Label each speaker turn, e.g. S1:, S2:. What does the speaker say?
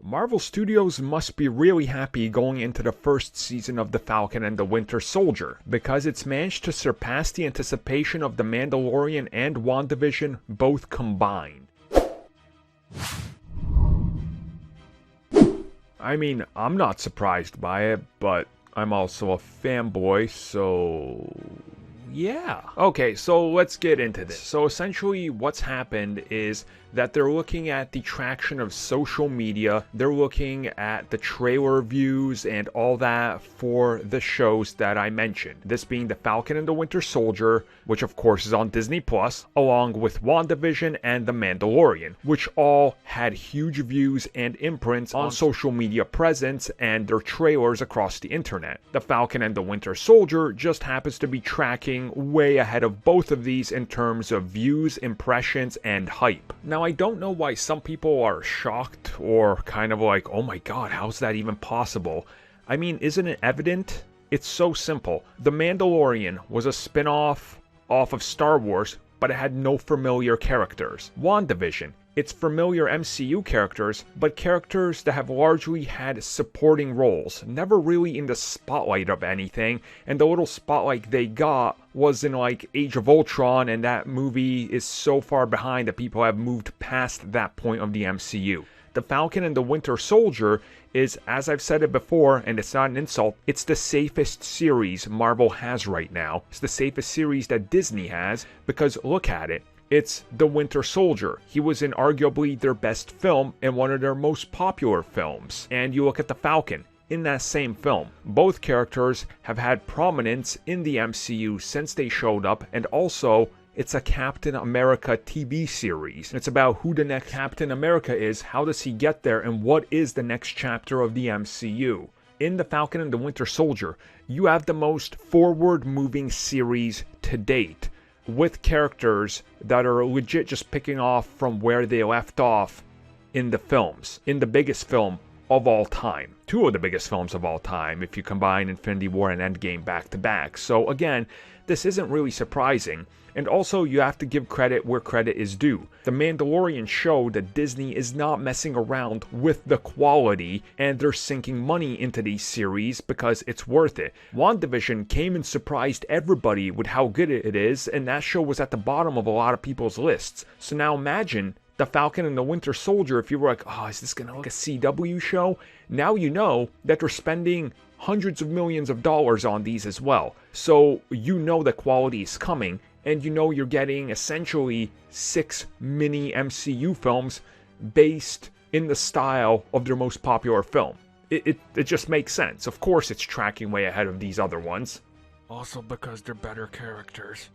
S1: Marvel Studios must be really happy going into the first season of The Falcon and the Winter Soldier, because it's managed to surpass the anticipation of The Mandalorian and WandaVision both combined. I mean, I'm not surprised by it, but I'm also a fanboy, so yeah. Okay, so let's get into this. So essentially what's happened is that they're looking at the traction of social media, they're looking at the trailer views and all that for the shows that I mentioned. This being The Falcon and the Winter Soldier, which of course is on Disney+, along with WandaVision and The Mandalorian, which all had huge views and imprints on social media presence and their trailers across the internet. The Falcon and the Winter Soldier just happens to be tracking way ahead of both of these in terms of views, impressions, and hype. Now, I don't know why some people are shocked or kind of like, oh my god, how's that even possible? I mean, isn't it evident? It's so simple. The Mandalorian was a spin-off of Star Wars, but it had no familiar characters. WandaVision, it's familiar MCU characters, but characters that have largely had supporting roles, never really in the spotlight of anything, and the little spotlight they got was in like Age of Ultron, and that movie is so far behind that people have moved past that point of the MCU. The Falcon and the Winter Soldier is, as I've said it before, and it's not an insult, it's the safest series Marvel has right now. It's the safest series that Disney has, because look at it. It's the Winter Soldier. He was in arguably their best film and one of their most popular films. And you look at the Falcon. In that same film, both characters have had prominence in the MCU since they showed up, and also it's a Captain America TV series. It's about who the next Captain America is, how does he get there, and what is the next chapter of the MCU. In The Falcon and the Winter Soldier, you have the most forward-moving series to date, with characters that are legit just picking off from where they left off in the films, in the biggest film of all time. Two of the biggest films of all time, if you combine Infinity War and Endgame back to back. So again, this isn't really surprising. And also, you have to give credit where credit is due. The Mandalorian showed that Disney is not messing around with the quality, and they're sinking money into these series because it's worth it. WandaVision came and surprised everybody with how good it is, and that show was at the bottom of a lot of people's lists. So now imagine The Falcon and the Winter Soldier, if you were like, oh, is this gonna look like a CW show? Now you know that they're spending hundreds of millions of dollars on these as well. So you know the quality is coming, and you know you're getting essentially 6 mini MCU films based in the style of their most popular film. It just makes sense. Of course it's tracking way ahead of these other ones. Also because they're better characters.